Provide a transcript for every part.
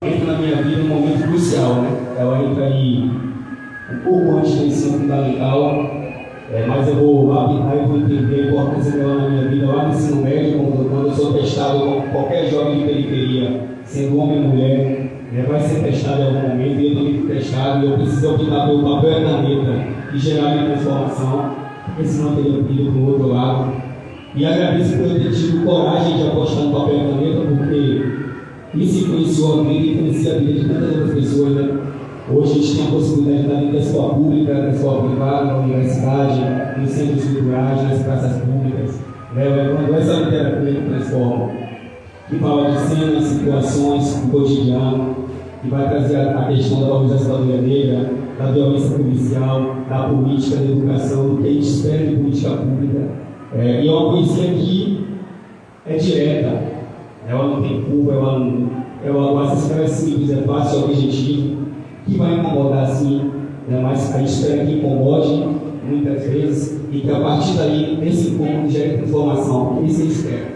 Entra na minha vida um momento crucial, né? Ela entra aí um pouco antes do ensino fundamental, mas eu vou aplicar e vou entender a importância dela na minha vida lá no ensino médio, quando eu sou testado como qualquer jovem de periferia, sendo homem ou mulher, vai ser testado em algum momento, e eu também fui testado, e eu preciso optar pelo papel e caneta e gerar minha transformação, porque senão eu teria ido para o outro lado. E agradeço por eu ter tido coragem de apostar no papel e caneta, porque isso influenciou a vida e influencia a vida de tantas outras pessoas, né? Hoje a gente tem a possibilidade de estar dentro da escola pública, da escola privada, da universidade, nos centros culturais, nas praças públicas, quando essa literatura que transforma, que fala de cenas, situações do cotidiano, que vai trazer a questão da valorização da mulher negra, da violência policial, da política, da educação, do que a gente espera de política pública. E é uma poesia que é direta, ela não tem curva, ela se escreve simples, é fácil, é objetivo, que vai incomodar sim, mas a gente espera que incomode muitas vezes e que a partir daí, desse incômodo, gere transformação. Isso que a gente espera.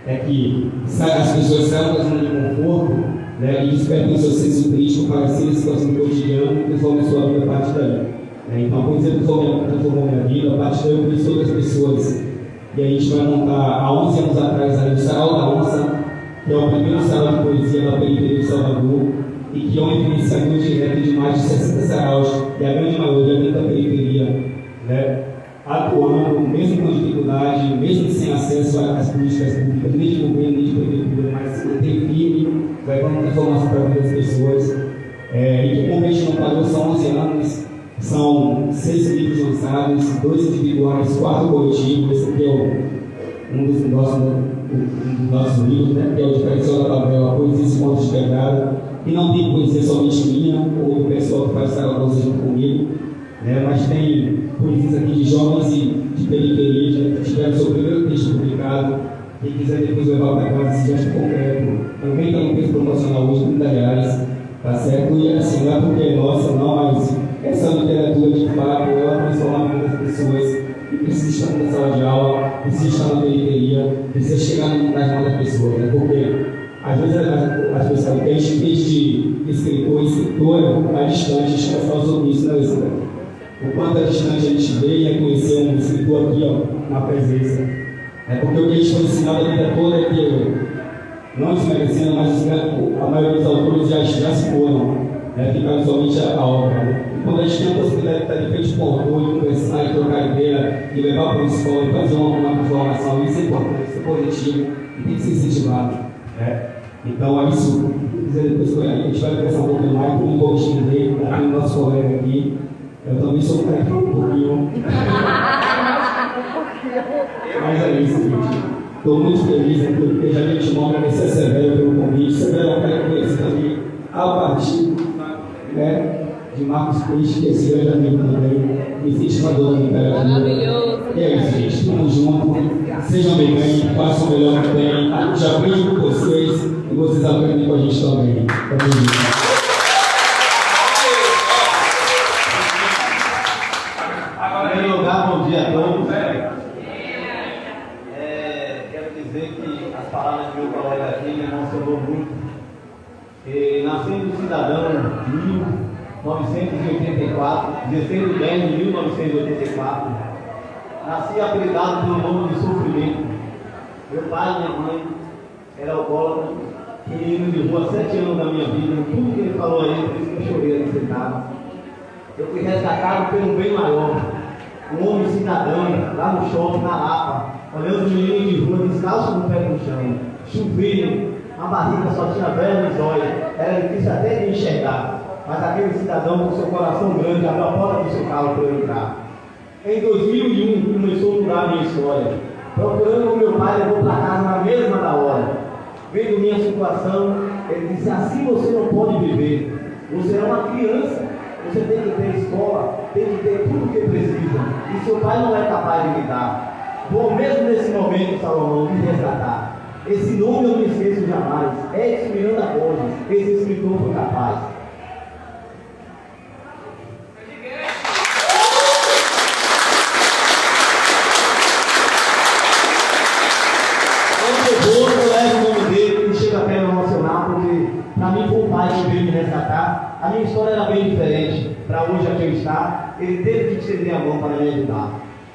É que as pessoas saiam da zona de conforto, e despertem o seu senso crítico para ser situação do cotidiano e transformem a sua vida a partir daí. Então, por exemplo, transformou minha vida, a partir daí eu conheci outras pessoas. E a gente vai montar, há 11 anos atrás, aí, o Sarau da Onça, que é o primeiro sarau de poesia da periferia de Salvador, e que é um influenciador direto de mais de 60 saraus, e a grande maioria dentro da periferia, atuando, mesmo com dificuldade, mesmo sem acesso às políticas públicas, nem de governo, nem de prefeitura, mas se mantém firme, vai dar uma transformação para a vida das pessoas. E que como a gente não parou, são 11 anos, são 6 livros lançados, 2 individuais, 4 coletivos. Esse aqui é um dos nossos livros, que é o Diferencial da Tabela, Poesia e Contos de Pegada, que não tem poesia somente minha, ou do pessoal que faz sarau junto comigo, mas tem poesias aqui de jovens de periferia, que tiveram seu primeiro texto publicado. Quem quiser depois levar para casa esse gesto concreto, também está no preço promocional hoje, R$30, tá certo? E assim, não é porque é nossa, não, mas essa literatura de fato, ela transforma a vida das pessoas e precisa estar na sala de aula, precisa estar na periferia, precisa chegar nas mãos das pessoas, porque às vezes as pessoas que a gente fez de escritor e escritora, está distante, esquece os outros, né? O quanto é distante a gente vê e reconhecer um escritor aqui, na presença. Porque o que a gente foi ensinado a vida toda é que, não desmerecendo, mas a maioria dos autores já se foram, ficaram somente a obra. E quando a gente tem a possibilidade de estar de frente com orgulho, conversar e trocar ideia, e levar para a escola e fazer uma transformação, isso é importante, isso é positivo e tem que ser incentivado. Então, é isso. Depois a gente vai conversar um pouquinho mais, como vou estender, aqui o nosso colega aqui. Eu também sou um cara que um pouquinho. Mas é isso, gente. Estou muito feliz porque já me chamou a agradecer a Severo pelo convite. Severo é um cara que conheci também a partir de Marcos Peixe, que é esse grande amigo também, incentivador da literatura. Maravilhoso. E é isso, gente. Estamos juntos. Sejam bem-vindos, façam o melhor que tem. A gente aprende com vocês e vocês aprendem com a gente também. Tamo junto. Bom dia a todos. Quero dizer que as palavras do meu colega aqui me emocionou muito. Nascendo cidadão em 1984, 16 de 10 de 1984, nasci apelidado pelo nome de sofrimento. Meu pai e minha mãe eram alcoólatras, menino de rua 7 anos da minha vida. Tudo que ele falou aí, por isso que eu chorei ali sentado. Eu fui resgatado por um bem maior. Um homem cidadão, lá no shopping, na Lapa, olhando os meninos de rua, descalço no pé no chão, chovendo, a barriga só tinha velho nos olhos, era difícil até de enxergar, mas aquele cidadão com seu coração grande abriu a porta do seu carro para eu entrar. Em 2001 começou a mudar a minha história, procurando o meu pai, levou para casa na mesma da hora. Vendo minha situação, ele disse: assim você não pode viver, você é uma criança. Você tem que ter escola, tem que ter tudo o que precisa. E seu pai não é capaz de lhe dar. Vou mesmo nesse momento, Salomão, me resgatar. Esse nome eu não esqueço jamais. Edson Miranda Borges, esse escritor foi capaz. Quando eu levo o nome dele, ele chega até a me emocionar, porque para mim foi um mesmo pai que veio me resgatar, a minha história era bem diferente. Para hoje aqui eu estar, ele teve que estender a mão para me ajudar.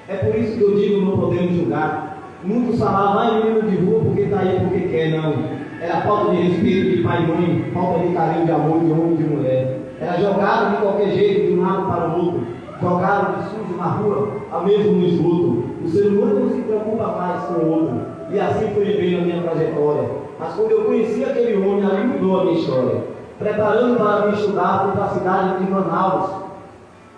É por isso que eu digo, não podemos julgar. Muitos falavam, vai menino de rua porque está aí porque quer, não. Era falta de respeito de pai e mãe, falta de carinho, de amor de homem e de mulher. Era jogado de qualquer jeito, de um lado para o outro. Jogado de sujo na rua, ao mesmo no esgoto. O ser humano não se preocupa mais com o outro. E assim foi bem na minha trajetória. Mas quando eu conheci aquele homem, ali mudou a minha história. Preparando para me estudar, fui para a cidade de Manaus.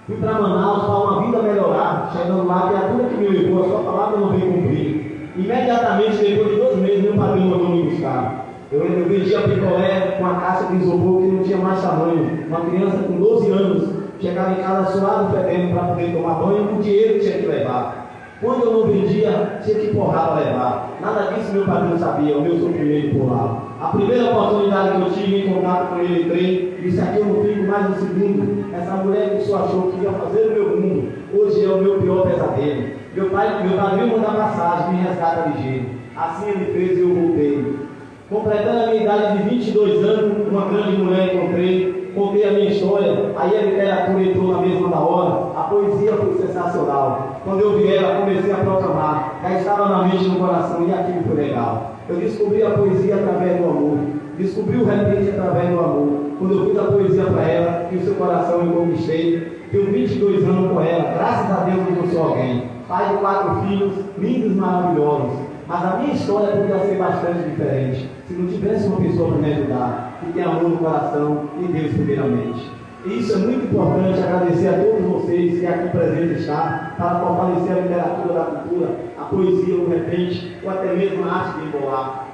Fui para Manaus para uma vida melhorar. Chegando lá, a criatura que me levou, a sua palavra não veio cumprir. Imediatamente, depois de 2 meses, meu padrinho mandou me buscar. Eu vendia picolé com a caixa de isopor que não tinha mais tamanho. Uma criança com 12 anos chegava em casa suado, fedendo para poder tomar banho, com dinheiro tinha que levar. Quando eu não vendia, tinha que empurrar para levar. Nada disso meu padrinho sabia, o meu sofrimento por lá. A primeira oportunidade que eu tive em contato com ele, entrei, disse aqui eu não fico mais um segundo. Essa mulher que só achou que ia fazer o meu mundo, hoje é o meu pior pesadelo. Meu padrinho manda passagem, me resgata ligeiro. Assim ele fez e eu voltei. Completando a minha idade de 22 anos, uma grande mulher encontrei, contei a minha história, aí a literatura entrou na mesma hora, a poesia foi sensacional. Quando eu vi ela, comecei a proclamar, já estava na mente e no coração, e aquilo foi legal. Eu descobri a poesia através do amor, descobri o repente através do amor. Quando eu fiz a poesia para ela, que o seu coração eu conquistei, tenho 22 anos com ela, graças a Deus eu sou alguém. Pai de 4 filhos, lindos e maravilhosos. Mas a minha história podia ser bastante diferente, se não tivesse uma pessoa para me ajudar, que tem amor no coração e Deus primeiramente. E isso é muito importante, agradecer a todos vocês que aqui presentes estão, para fortalecer a literatura da cultura, a poesia, o repente, ou até mesmo a arte de embolar.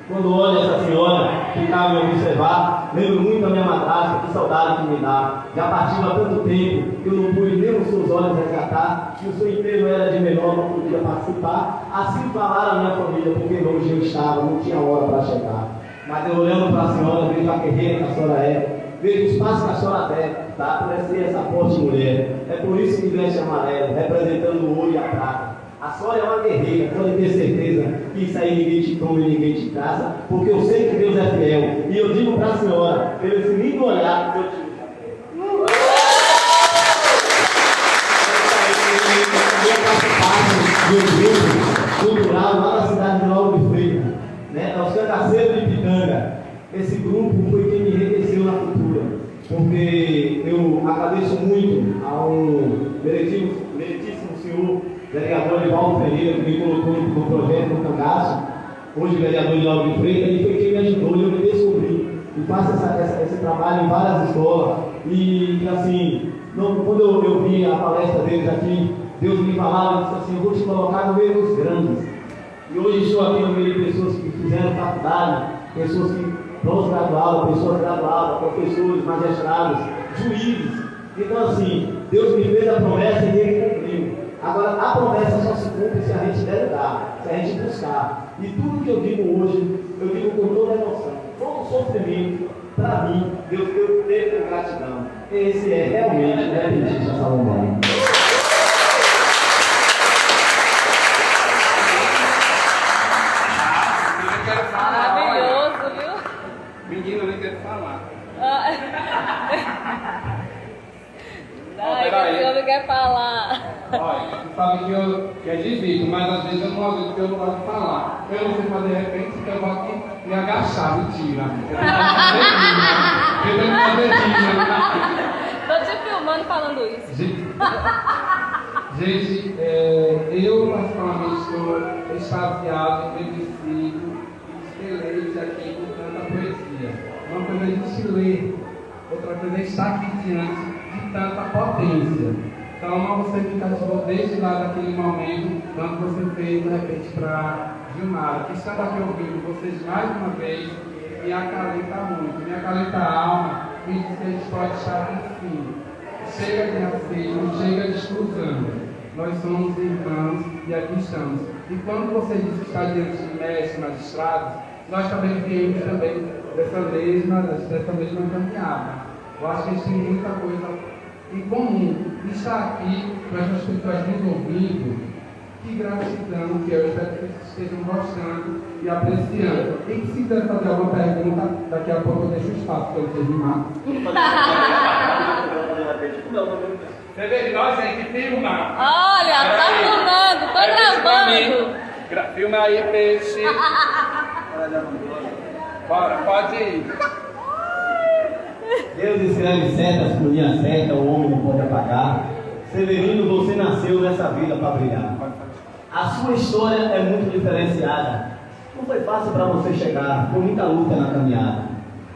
Quando olho essa senhora que estava me observar, lembro muito da minha madrasta, que saudade que me dá. Já partiu há tanto tempo que eu não pude nem os seus olhos resgatar, que o seu enterro era de menor, não podia participar. Assim falaram a minha família, porque longe eu estava, não tinha hora para chegar. Mas eu olhando para a senhora, vejo a guerreira que a senhora é, vejo o espaço que a senhora tem, tá? Por ser essa forte mulher. É por isso que veste amarelo, representando o ouro e a prata. A senhora é uma guerreira, pode ter certeza que isso aí ninguém te toma e ninguém te casa, porque eu sei que Deus é fiel. E eu digo para a senhora, pelo esse lindo olhar que eu tive. Eu faço parte de um grupo cultural lá na cidade de Lauro de Freitas, né? É o Cangaceiro de Pitanga. Esse grupo foi quem me enriqueceu na cultura, porque eu agradeço muito ao meritíssimo senhor vereador Evaldo Ferreira, que me colocou no projeto do Cangaço, hoje vereador de Lauro de Freitas, ele foi quem me ajudou, e eu me descobri. E faço esse trabalho em várias escolas. E assim, quando eu vi a palestra deles aqui, Deus me falava, disse assim, eu vou te colocar no meio dos grandes. E hoje estou aqui no meio de pessoas que fizeram faculdade, pessoas que pós-graduadas, pessoas graduadas, professores, magistrados, juízes. Então assim, Deus me fez a promessa e Ele cumpriu. Agora, a promessa só se cumpre se a gente der dar, se a gente buscar. E tudo que eu digo hoje, eu digo com toda a emoção. Todo sofrimento, para mim, Deus deu com gratidão. Esse é realmente o repentista Salomão. Maravilhoso, viu? Menino, eu nem quero falar. Ai, que o senhor quer falar. Olha, você sabe que é difícil, mas às vezes eu não gosto, porque eu não gosto de falar. Eu não sei fazer de repente, então eu vou aqui me agachar, mentira. Eu tenho que fazer digna. Tô te filmando falando isso. Gente, eu particularmente estou extasiado, entristecido, feliz aqui com tanta poesia. Uma coisa é a gente ler, outra coisa é estar aqui diante de tanta potência. Então, você me cativou desde lá daquele momento, quando você fez, de repente, para Gilmara, que estando aqui ouvindo vocês mais uma vez, me acalenta muito, me acalenta a alma, me diz que a gente pode estar no fim. Chega de racismo, chega de exclusão. Nós somos irmãos e aqui estamos. E quando você diz que está diante de mestres, magistrados, nós também viemos também dessa mesma caminhada. Eu acho que a gente tem muita coisa em comum. Estar aqui com essas pessoas nos ouvindo Que gratidão, que eu espero que vocês estejam gostando e apreciando. E que se quiser fazer alguma pergunta, daqui a pouco eu deixo o espaço para vocês rimar. Você vê nós aí que filma. Olha, tá filmando, tô gravando. Filma aí, peixe. Bora, pode ir. Deus escreve certas por linha certa, o homem não pode apagar. Severino, você nasceu nessa vida para brilhar. A sua história é muito diferenciada. Não foi fácil para você chegar, foi muita luta na caminhada.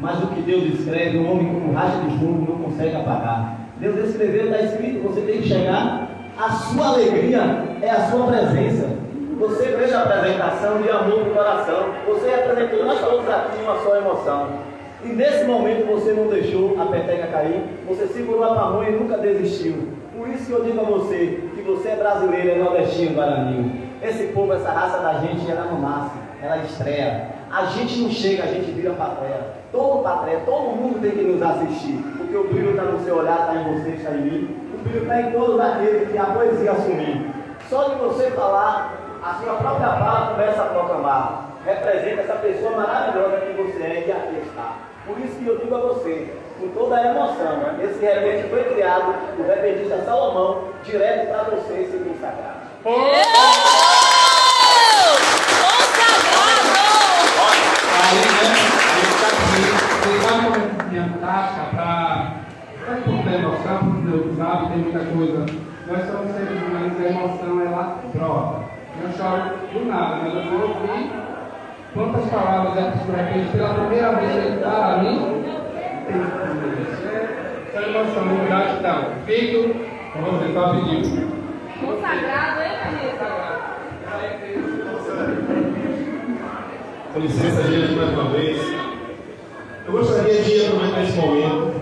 Mas o que Deus escreve, o homem como racha de fundo não consegue apagar. Deus escreveu, está escrito, você tem que chegar. A sua alegria é a sua presença. Você fez a apresentação de amor no coração. Você apresentou nós todos aqui uma só emoção. E nesse momento você não deixou a peteca cair. Você segurou a pamonha e nunca desistiu. Por isso que eu digo a você, que você é brasileiro, é nordestino, guarani. Esse povo, essa raça da gente, ela não nasce, ela estreia. A gente não chega, a gente vira patrulha. Todo mundo tem que nos assistir. Porque o brilho está no seu olhar, está em você, está em mim. O brilho está em todos aqueles que a poesia assumir. Só de você falar, a sua própria fala começa a proclamar. Representa essa pessoa maravilhosa que você é e aqui está. Por isso que eu digo a você, com toda a emoção, esse repente foi criado do repentista Salomão, direto para você, seguir o sagrado. Aí, né? Vocês sabem como é que minha taxa para por ter emoção, porque Deus sabe, tem muita coisa. Nós somos seres humanos, a emoção ela brota. Eu choro do nada, mas eu vou ouvir quantas palavras de repente pela primeira vez ele para mim. Essa emoção, de gratidão. Fico com você, só pediu. Consagrado, hein, Com licença, gente, mais uma vez. Eu gostaria de aproveitar esse momento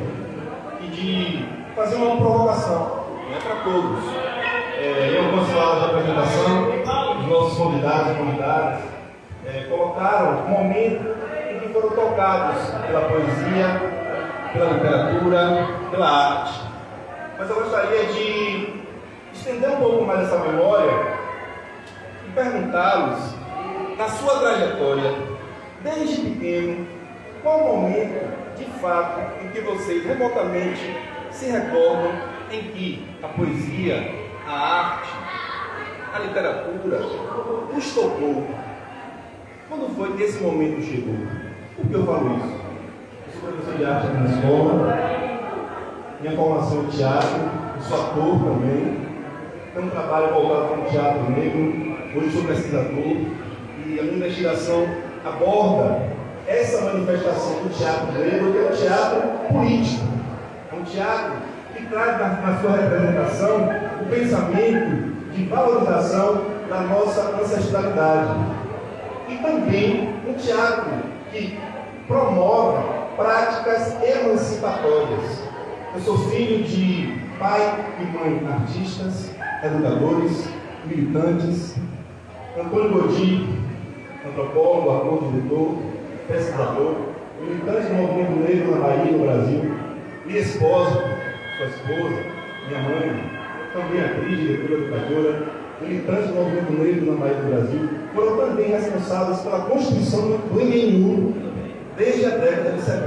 e de fazer uma provocação, para todos. Em algumas falas da apresentação, os nossos convidados e convidadas colocaram um momento em que foram tocados pela poesia, pela literatura, pela arte. Mas eu gostaria de estender um pouco mais essa memória e perguntá-los, na sua trajetória, desde pequeno, qual o momento, de fato, em que vocês remotamente se recordam em que a poesia, a arte, a literatura os tocou? Quando foi que esse momento chegou? Por que eu falo isso? Eu sou professor de arte aqui na escola, minha formação em teatro, eu sou ator também, tenho um trabalho voltado para o teatro negro, hoje sou pesquisador e a minha investigação aborda essa manifestação do teatro negro, que é um teatro político, é um teatro que traz na sua representação o pensamento de valorização da nossa ancestralidade. E também um teatro que promove práticas emancipatórias. Eu sou filho de pai e mãe artistas, educadores, militantes. Antônio Godin, antropólogo, ator, diretor, pesquisador, militante do movimento negro na Bahia, no Brasil. Minha esposa, sua esposa, minha mãe, também atriz, diretora, educadora, militante do movimento negro na Bahia do Brasil, foram também responsáveis pela constituição do MNU desde a década de 70.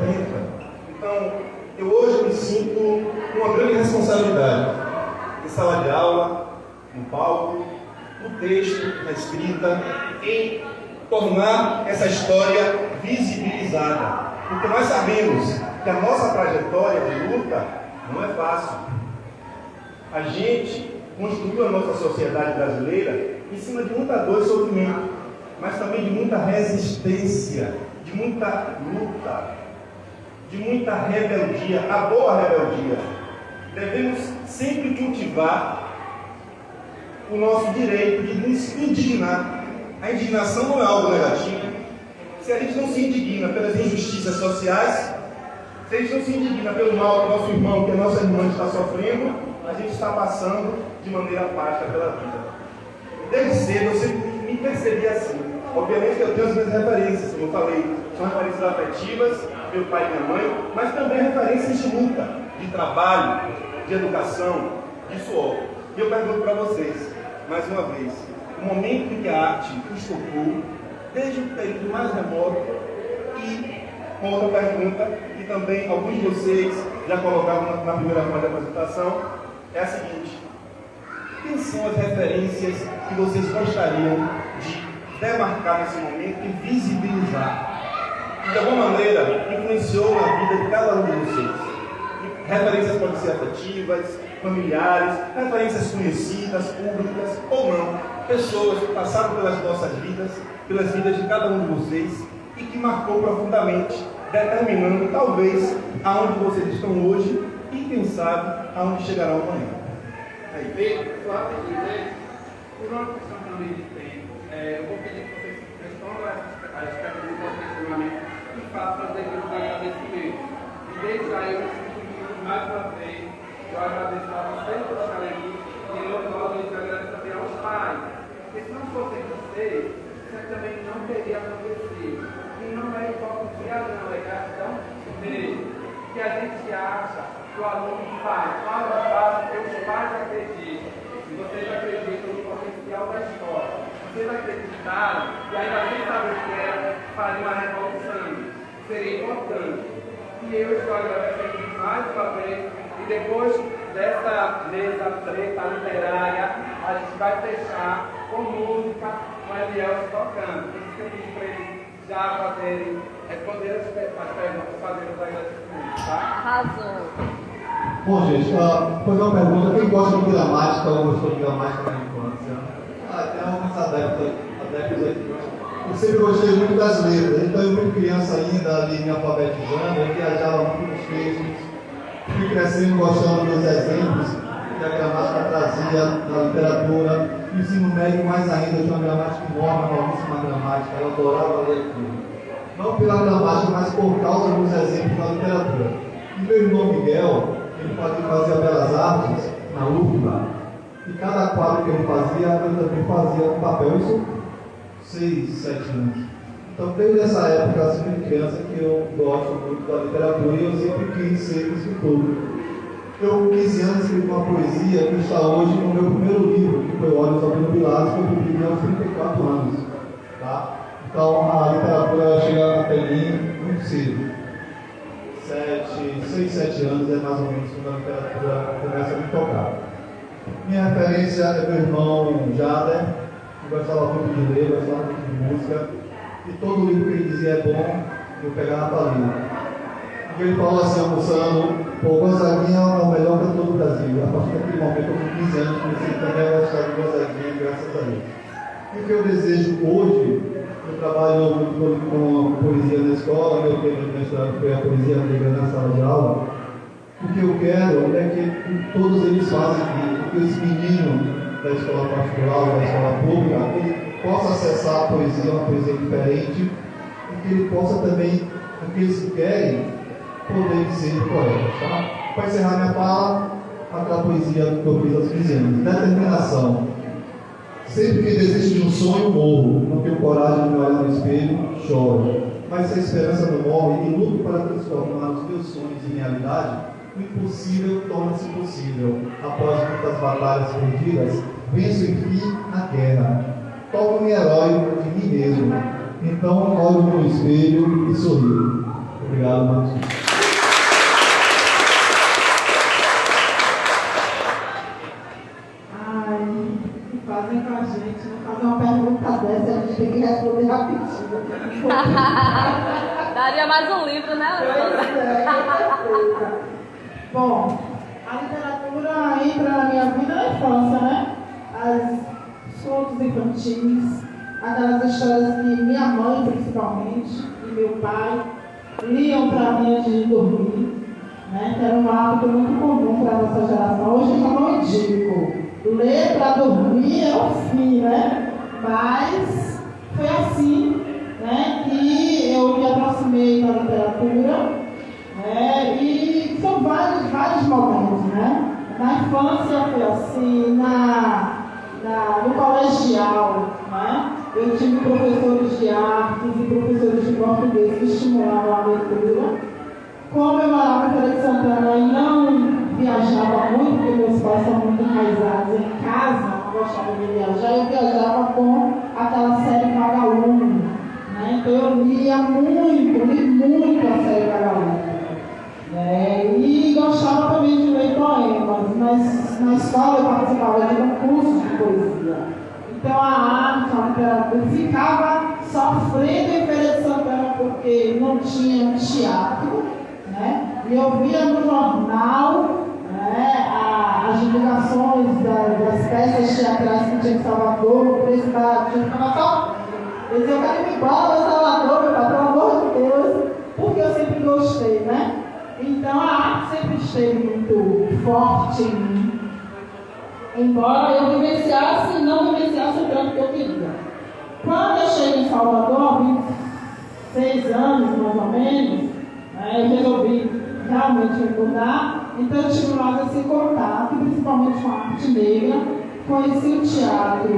Então, eu hoje me sinto com uma grande responsabilidade em sala de aula, no palco, no texto, na escrita, em tornar essa história visibilizada. Porque nós sabemos que a nossa trajetória de luta não é fácil. A gente construiu a nossa sociedade brasileira em cima de muita dor e sofrimento, mas também de muita resistência, de muita luta, de muita rebeldia, a boa rebeldia. Devemos sempre cultivar o nosso direito de nos indignar. A indignação não é algo negativo. Se a gente não se indigna pelas injustiças sociais, se a gente não se indigna pelo mal que o nosso irmão, que a nossa irmã está sofrendo, a gente está passando de maneira apática pela vida. Desde cedo eu sempre me percebi assim. Obviamente que eu tenho as minhas referências, como eu falei, são referências afetivas, meu pai e minha mãe, mas também referências de luta, de trabalho, de educação, de suor. E eu pergunto para vocês, mais uma vez, o momento em que a arte os tocou, desde o período mais remoto. E uma outra pergunta, que também alguns de vocês já colocaram na primeira fase da apresentação, é a seguinte: quem são as referências que vocês gostariam de demarcar nesse momento e visibilizar? Que de alguma maneira influenciou na vida de cada um de vocês. E referências podem ser afetivas, familiares, referências conhecidas, públicas ou não. Pessoas que passaram pelas nossas vidas, pelas vidas de cada um de vocês e que marcou profundamente, determinando talvez aonde vocês estão hoje e quem sabe aonde chegarão amanhã. Só para dizer, por uma questão também de tempo, eu vou pedir que vocês respondam a expectativa positivamente e façam as devidas agradecimentos. E desde já eu me sinto muito mais uma vez, eu agradeço a vocês por estarem aqui e eu agradeço também aos pais, porque se não fossem vocês, isso também não teria acontecido. E não é hipocrisia, não, é gratidão mesmo. Que a gente acha que o aluno faz, porque os pais acreditam. E vocês acreditam no potencial da escola. Vocês acreditaram e ainda nem sabem o que é fazer uma revolução. Seria importante. E eu estou agradecendo mais uma vez. E depois dessa mesa preta literária, a gente vai fechar com música, com Eliel tocando. Por isso que eu pedi para eles já responder as perguntas, fazer os agradecimentos, tá? Arrasou. Bom, gente, vou fazer uma pergunta. Quem gosta de gramática ou gostou de gramática na infância? Tem alguns adeptos aqui. Eu sempre gostei muito das letras. Então, eu muito criança ainda, ali me alfabetizando, eu viajava muito nos textos. Fui crescendo gostando dos exemplos que a gramática trazia na literatura. No ensino médio, mais ainda, eu tinha uma gramática enorme, uma novíssima gramática. Eu adorava ler tudo. Não pela gramática, mas por causa dos exemplos da literatura. E meu irmão Miguel, ele fazia Belas Artes na UFBA, e cada quadro que ele fazia, eu também fazia no papel. Isso 6, 7 anos. Então, desde essa época, assim, de criança, que eu gosto muito da literatura e eu sempre quis ser escritor. Eu, com 15 anos, escrevi uma poesia que está hoje no meu primeiro livro, que foi Olhos Obnubilados, que eu publiquei aos 34 anos. Tá? Então, a literatura chega até mim muito cedo. 6, 7 anos é mais ou menos quando a literatura começa a me tocar. Minha referência é meu irmão Jader, que gostava muito de ler, gostava muito de música, e todo livro que ele dizia é bom, eu pegava para ler. E ele falou assim, almoçando, Gonzaguinha é o melhor cantor do Brasil. A partir daquele momento, eu com 15 anos, comecei também a gostar de Gonzaguinha, graças a Deus. E o que eu desejo hoje, eu trabalho muito com poesia na escola, meu tema de mestrado foi a poesia negra na sala de aula. O que eu quero é que todos eles façam que esse menino da escola particular, da escola pública, ele possa acessar a poesia, uma poesia diferente, e que ele possa também, aqueles que querem, poder ser poetas. Tá? Para encerrar minha fala, aquela poesia que eu fiz aos 15 anos. Determinação. Sempre que desisto de um sonho, morro. Não tenho coragem de me olhar no espelho, choro. Mas se a esperança não morre e luto para transformar os meus sonhos em realidade, o impossível torna-se possível. Após muitas batalhas perdidas, venço enfim a guerra. Torno-me herói de mim mesmo. Então olho no espelho e sorrio. Obrigado, Marcos. Fazem com a gente, não fazer uma pergunta dessa, a gente tem que responder rapidinho. Daria mais um livro, né, Alessandra? Bom, a literatura entra na minha vida na infância, né? Os contos infantis, aquelas histórias que minha mãe, principalmente, e meu pai, liam para mim antes de dormir, né? Que era um hábito muito comum para a nossa geração. Hoje eu não indico. Ler para dormir é o fim, né? Mas foi assim, né, que eu me aproximei da literatura, né? E são vários momentos, né? Na infância foi assim, no colegial, né? Eu tive professores de artes e professores de português que estimulavam a leitura. Como eu morava em Feira de Santana e não viajava muito, porque meus pais são muito enraizados em casa, gostava de viajar, eu viajava com aquela série Vagalume, né? Então eu li muito a série Vagalume. E gostava também de ler poemas, mas na escola eu participava de um curso de poesia. Então a arte, a literatura, ficava sofrendo em Feira de Santana porque não tinha teatro, né? E eu via no jornal, né, as divulgações das peças teatrais que tinha em Salvador, o preço baratinho, ficava só. Eu dizia, eu quero ir embora para Salvador, meu pai, pelo amor de Deus, porque eu sempre gostei, né? Então a arte sempre esteve muito forte em mim, embora eu não vivenciasse o tanto que eu queria. Quando eu cheguei em Salvador, 26 anos mais ou menos, né, eu resolvi realmente me mudar, então eu tive mais esse contato, principalmente com a arte negra, conheci o teatro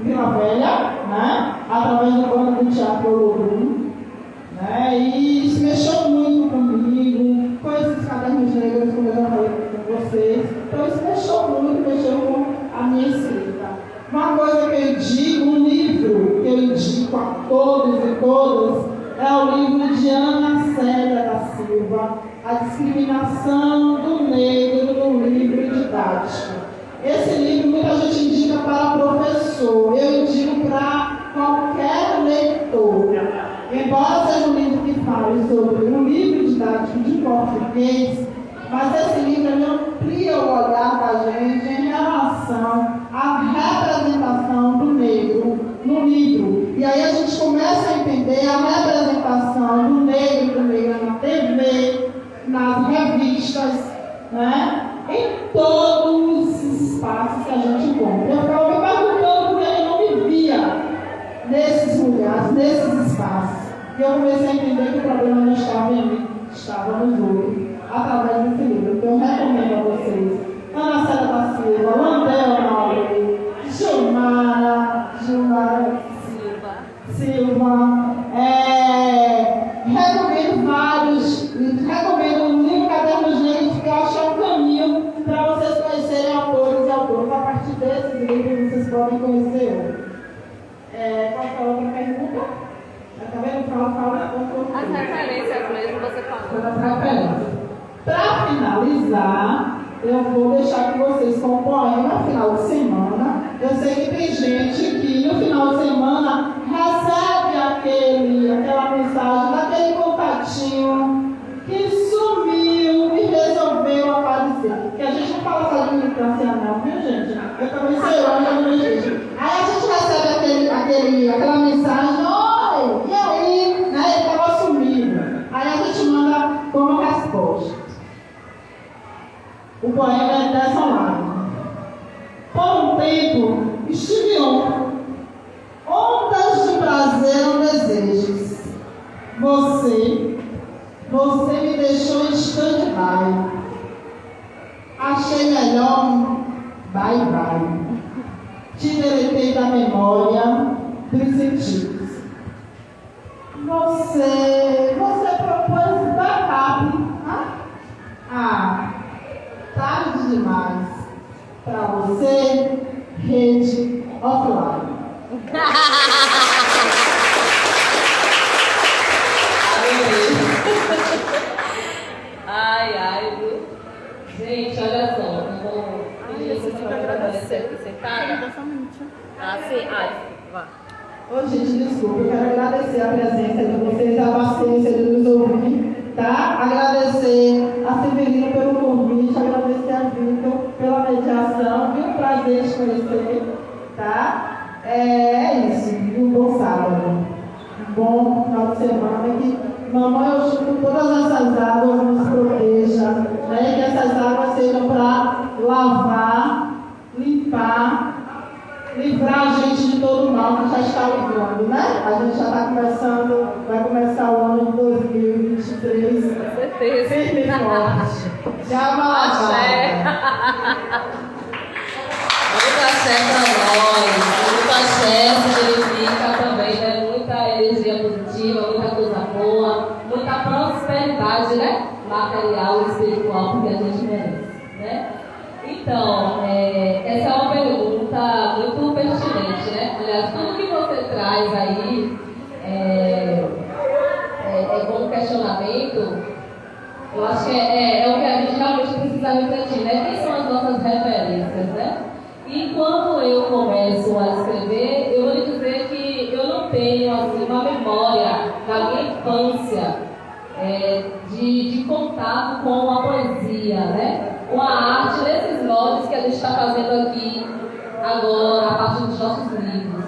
Vila Velha, né, através da banda do Teatro Olorum, né, e isso mexeu muito comigo, conheci os cadernos negros, como eu já falei com vocês, então isso mexeu com a minha escrita. Uma coisa que eu digo, um livro que eu indico a todos e todas, é o livro de Ana Célia da Silva, A Discriminação do Negro no Livro Didático. Esse livro muita gente indica para professor, eu indico para qualquer leitor. Embora seja um livro que fale sobre um livro didático de português, mas esse livro ele amplia o olhar da gente em relação à representação do negro no livro. E aí a gente começa a entender a representação do negro e do negro na TV, nas revistas, né? Em todos os espaços que a gente encontra. Eu ficava me perguntando porque eu não me via nesses lugares, nesses espaços. E eu comecei a entender que o problema não estava em mim, estava nos outros, através desse livro. Então eu recomendo a vocês. Ana Célia da Silva, Landel Mauro, Gilmara Silva. Recomendo vários livros. Recomendo o livro Cadernos Negros, que eu acho que é um caminho para vocês conhecerem autores e autores. A partir desses livros vocês podem conhecer outros. Qual é a outra pergunta? Está vendo? Fala. As referências mesmo, você falou. Para finalizar, eu vou deixar que vocês com o poema no final de semana. Eu sei que tem gente que no final de semana recebe aquela mensagem daquele contatinho que sumiu e resolveu aparecer. Porque a gente não fala só de militância não, viu gente? Eu também sei hoje. Aí a gente recebe aquela mensagem, oi, e aí? Né? Ele estava sumido. Aí a gente manda como resposta. O poema é dessa lágrima. Por um tempo estive ondas de prazer ou desejos. Você me deixou em stand-by. Achei melhor bye. Te deletei da memória dos sentidos. Você propôs backup. Tarde demais. Para você, rede offline. Ai, viu? Gente, olha só. Vocês vão agradecer aqui sentada? Sim. Vá. Ô, gente, desculpa, eu quero agradecer a presença de vocês, a paciência de nos ouvir, tá? Agradecer a Severina pelo convite, agradecer a Vitor pela mediação, foi um prazer te conhecer, tá? É isso, e um bom sábado, um bom final de semana, que mamãe, eu chupo todas essas águas, nos proteja, né? Que essas águas sejam para lavar, limpar, livrar a gente de todo o mal que já está livrando, né? A gente já está começando, vai começar o ano de 2023. Com certeza. Firme e forte. Já vai lavar. Muito axé para nós. Muito axé significa também, né? Muita energia positiva, muita coisa boa, muita prosperidade, né? Material e espiritual, porque a gente merece, né? Então, essa é uma pergunta muito pertinente, né? Aliás, tudo que você traz aí como questionamento, eu acho que é o que a gente realmente precisa refletir, né? Quem são as nossas referências, né? E quando eu começo a escrever, eu vou lhe dizer que eu não tenho assim, uma memória da minha infância de contato com a poesia, né? Com a arte nesses moldes que a gente está fazendo aqui agora, a partir dos nossos livros.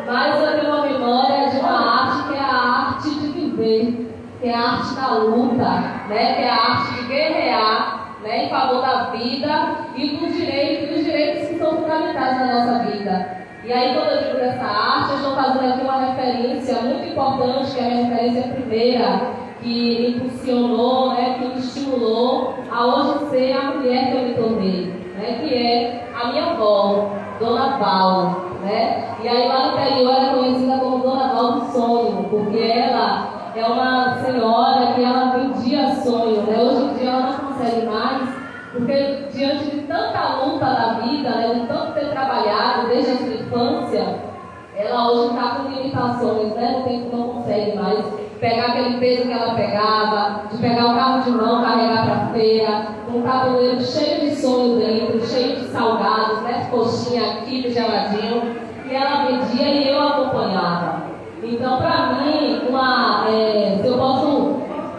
Mas eu tenho uma memória de uma arte que é a arte de viver, que é a arte da luta, né? Que é a arte de guerrear, né? Em favor da vida e dos direitos que são fundamentais na nossa vida. E aí, quando eu digo dessa arte, eu estou fazendo aqui uma referência muito importante, que é a minha referência primeira, que me impulsionou, né, que me estimulou a hoje ser a mulher que eu me tornei, né, que é a minha avó, Dona Val, né? E aí lá no interior ela é conhecida como Dona Val do Sonho, porque ela é uma senhora que ela vendia sonho, né? Hoje em dia ela não consegue mais, porque diante de tanta luta da vida, né, de tanto ter trabalhado desde a sua infância, ela hoje está com limitações, né? Não consegue mais pegar aquele peso que ela pegava, de pegar o carro de mão, carregar para a feira, um tabuleiro cheio de sonho dentro, cheio de salgados, né? Coxinha, quibe geladinho, e ela vendia e eu acompanhava. Então, para mim, se eu posso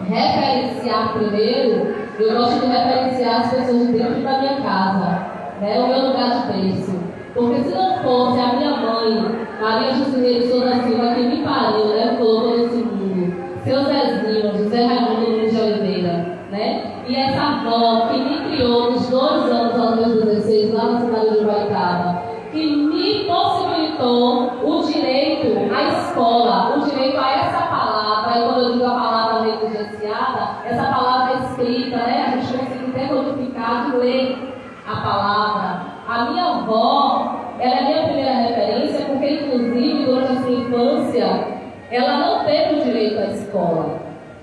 referenciar primeiro, eu gosto de referenciar as pessoas dentro da minha casa, né? O meu lugar de berço. Porque se não fosse a minha mãe, Maria José de Souza Silva, que me pariu, né? Colocou nesse mundo, seu Zezinho, José Raimundo Nunes de Oliveira, né? E essa avó que me criou nos 2 anos aos meus 16, lá na cidade de Ubaitaba, que me possibilitou o direito à escola, o direito a essa palavra, e quando eu digo a palavra negligenciada, essa palavra escrita, né? A gente consegue ter codificado e ler a palavra. A minha avó, ela é a minha primeira referência, porque inclusive durante a sua infância, ela não teve o direito à escola.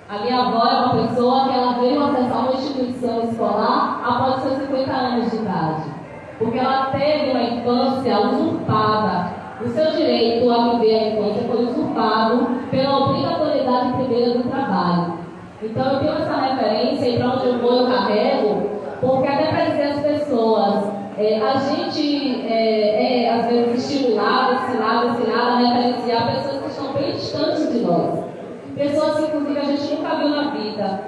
A minha avó é uma pessoa que ela veio acessar uma instituição escolar após seus 50 anos de idade. Porque ela teve uma infância usurpada. O seu direito a viver a infância foi usurpado pela obrigatoriedade primeira do trabalho. Então eu tenho essa referência e para onde eu vou eu carrego, porque até para dizer às pessoas, a gente às vezes estimulado, ensinado a referenciar pessoas que estão bem distantes de nós. Pessoas que inclusive a gente nunca viu na vida.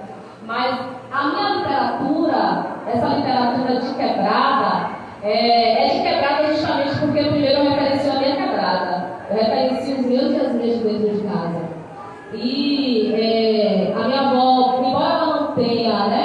Mas a minha literatura, essa literatura de quebrada, é de quebrada justamente porque primeiro eu referencio a minha quebrada. Eu referencio os meus e as minhas de dentro de casa. E a minha avó, embora ela não tenha, né,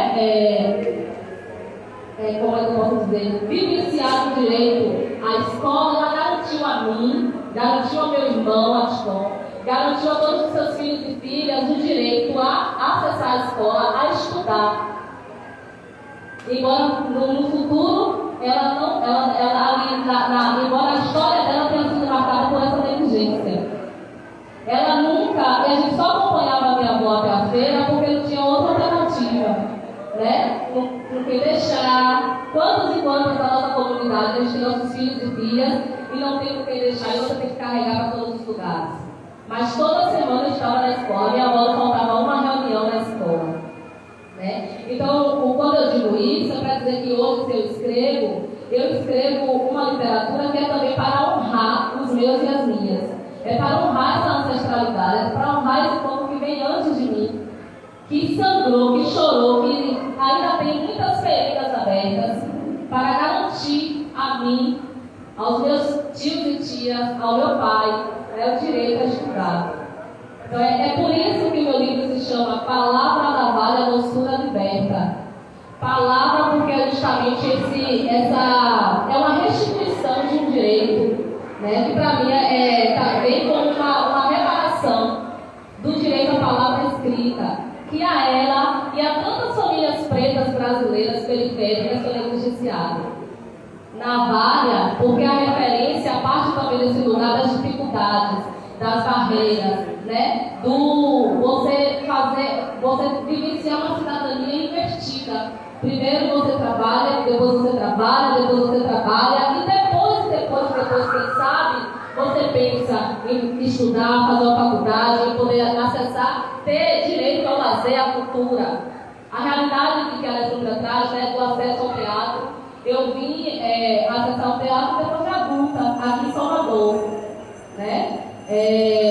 como é que eu posso dizer, vivenciado o direito à escola, ela garantiu a mim, garantiu ao meu irmão, Aston, garantiu a todos os seus filhos e filhas o direito a acessar a escola, a estudar. Embora no futuro, embora a história dela tenha sido marcada por essa negligência. Ela nunca, e a gente só acompanhava a minha avó até a feira porque não tinha outra alternativa, né? Não que deixar, quantos e quantos da nossa comunidade, a gente tem nossos filhos e filhas e não tem o que deixar e outra tem que carregar para todos os lugares. Mas toda semana eu estava na escola, minha avó não faltava uma reunião na escola, né? Então, quando eu digo isso, é para dizer que hoje, se eu escrevo uma literatura que é também para honrar os meus e as minhas. É para honrar essa ancestralidade, é para honrar esse povo que vem antes de mim, que sangrou, que chorou, que ainda tem muitas feridas abertas, para garantir a mim, aos meus tios e tias, ao meu pai, o direito a estudar. Então é por isso que o meu livro se chama Palavra da Vale, a Doçura Liberta. Palavra porque é justamente essa é uma restituição de um direito, né, que para mim também como uma reparação do direito à palavra escrita, que a ela e a tantas famílias pretas brasileiras periféricas foi negligenciada. Navalha, porque a referência parte também desse lugar das dificuldades, das barreiras, né? Do você vivenciar uma cidadania invertida. Primeiro você trabalha, depois você trabalha. trabalha, depois você trabalha, e depois, quem sabe, você pensa em estudar, fazer uma faculdade, em poder acessar, ter direito ao lazer, à cultura. A realidade que a Alessandra traz, né, do acesso ao teatro, eu vim acessar o teatro depois de adulta, aqui em Salvador. Né?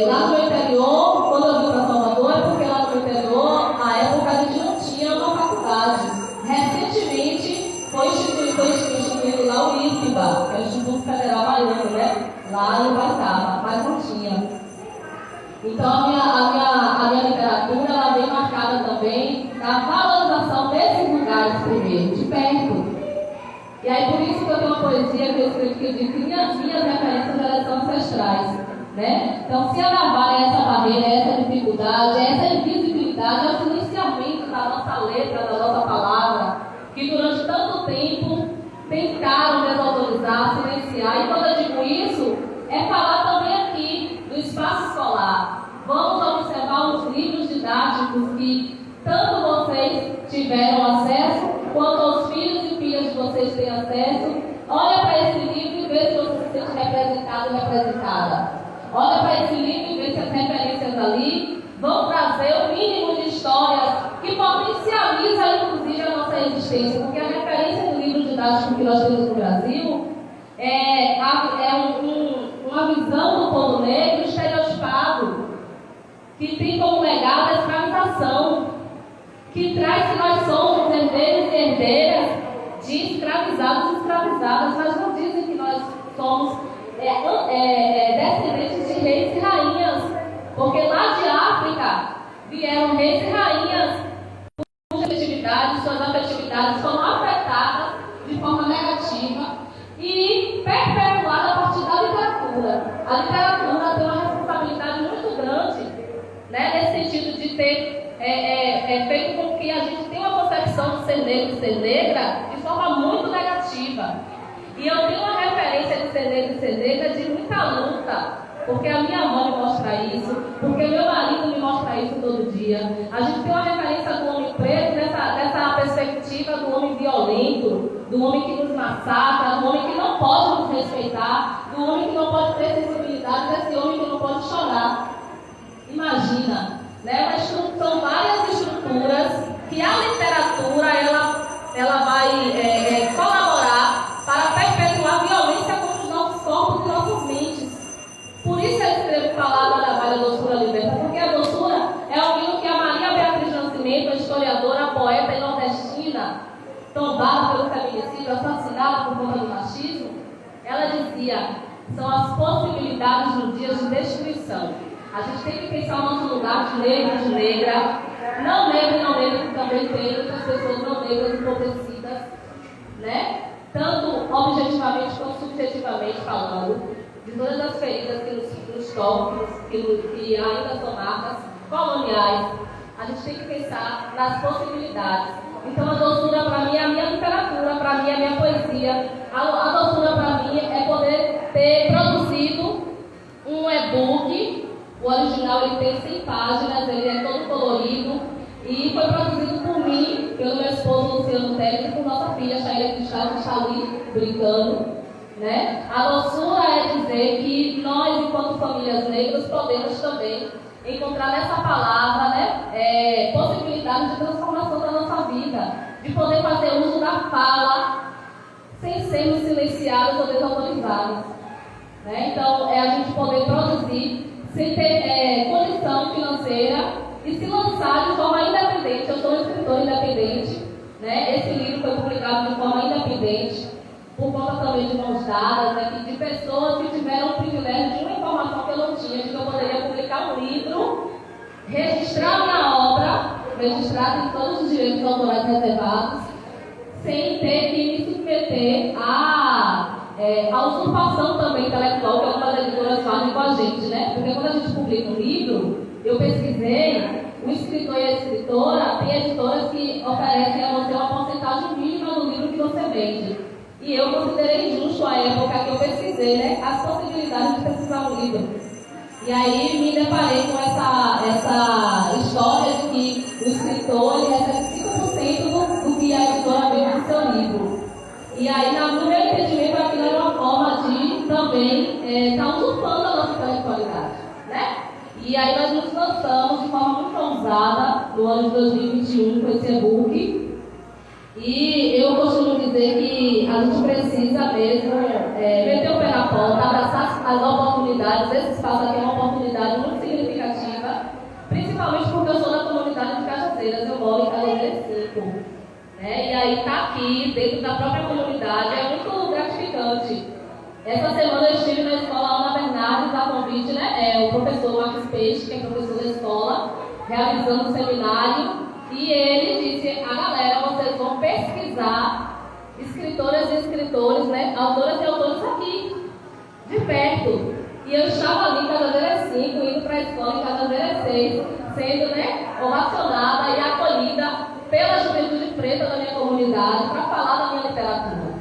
Lá no meu interior, quando eu vim para Salvador, é porque lá no meu interior, na época, a gente não tinha uma faculdade. Recentemente, foi instituído lá o IFBA, que é o Instituto Federal Baiano, né? Lá em Baitaba, mas não tinha. Então, a minha literatura, ela vem marcada também na valorização desses lugares primeiro, de perto. E aí, por isso que eu tenho uma poesia que eu escrevi que eu digo que minhas referências, elas são ancestrais. Né? Então, se a navalha é essa barreira, é essa dificuldade, é essa invisibilidade, é o silenciamento da nossa letra, da nossa palavra, que durante tanto tempo tentaram desautorizar, silenciar. E quando eu digo isso, é falar também aqui do espaço escolar. Vamos observar os livros didáticos que tanto vocês tiveram acesso, quanto os filhos e filhas de vocês têm acesso. Olha para esse livro e vê se você se sente representado ou representada. Olha para esse livro e vê se as referências ali vão trazer o mínimo de histórias que potencializa, inclusive, a nossa existência. Porque a referência do livro didático que nós temos no Brasil é uma visão do povo negro estereotipado, que tem como legado a escravização, que traz que nós somos herdeiros e herdeiras de escravizados e escravizadas, mas não dizem que nós somos descendentes de reis e rainhas, porque lá de África vieram reis e rainhas cujas suas afetividades foram afetadas de forma negativa e perpetuadas a partir da literatura. A literatura tem uma responsabilidade muito grande, né, nesse sentido de ter feito com que a gente tenha uma concepção de ser negro e ser negra de forma muito negativa. E eu tenho uma referência de ser negro e ser negra de muita luta, porque a minha mãe me mostra isso, porque meu marido me mostra isso todo dia. A gente tem uma referência do homem preto dessa perspectiva do homem violento, do homem que nos massacra, do homem que não pode nos respeitar, do homem que não pode ter sensibilidade, desse homem que não pode chorar. Imagina, né? São várias estruturas que a literatura ela vai colaborar para perpetuar a violência contra os nossos corpos e nossas mentes. Por isso eu escrevo palavra da Valha Doçura Liberta, porque a doçura é aquilo que a Maria Beatriz Nascimento, a historiadora, a poeta e nordestina, tombada pelo feminicídio, assassinada por conta do machismo, ela dizia: são as possibilidades nos dias de destruição. A gente tem que pensar o nosso lugar de negro, de negra, não negro e não negro, que também tem muitas pessoas não negras empobrecidas, né? Tanto objetivamente quanto subjetivamente falando, de todas as feridas que nos tocam, que ainda são marcas coloniais. A gente tem que pensar nas possibilidades. Então a doçura para mim é a minha literatura, para mim é a minha poesia. A doçura para mim é poder ter produzido um e-book. O original ele tem 100 páginas, ele é todo colorido e foi produzido por mim, pelo meu esposo Luciano Teles e por nossa filha Shaila Cristal, que está ali brincando, né? A doçura é dizer que nós, enquanto famílias negras, podemos também encontrar nessa palavra, né, possibilidade de transformação da nossa vida, de poder fazer uso da fala sem sermos silenciados ou desautorizados, né? Então, a gente poder produzir sem ter condição financeira e se lançar de forma independente. Eu sou um escritor independente, né? Esse livro foi publicado de forma independente, por conta também de mãos dadas, né? De pessoas que tiveram o privilégio de uma informação que eu não tinha, de que eu poderia publicar um livro, registrar minha obra, registrada em todos os direitos autorais reservados, sem ter que me submeter a usurpação também intelectual que algumas editoras fazem com a gente, né? Porque quando a gente publica um livro, eu pesquisei, o escritor e a escritora, tem editoras que oferecem a você uma porcentagem mínima do livro que você vende. E eu considerei injusto a época que eu pesquisei, né, as possibilidades de pesquisar um livro. E aí me deparei com essa história de que o escritor ele recebe 5% do que a editora vende no seu livro. E aí, na aí nós nos lançamos de forma muito ousada no ano de 2021 com esse e-book. E eu costumo dizer que a gente precisa mesmo meter o pé na porta, abraçar as oportunidades. Esse espaço aqui é uma oportunidade muito significativa, principalmente porque eu sou da comunidade de Cajazeiras, eu moro em Cajazeiras 5. E aí estar aqui, dentro da própria comunidade, é muito gratificante. Essa semana eu estive na escola Ana Bernardes, a convite, o professor Marcos Peixe, que é professor da escola, realizando um seminário. E ele disse a galera, vocês vão pesquisar escritoras e escritores, autoras e autores aqui, de perto. E eu estava ali em Cajazeiras 5, indo para a escola em Cajazeiras 6, sendo ovacionada e acolhida pela juventude preta da minha comunidade para falar da minha literatura.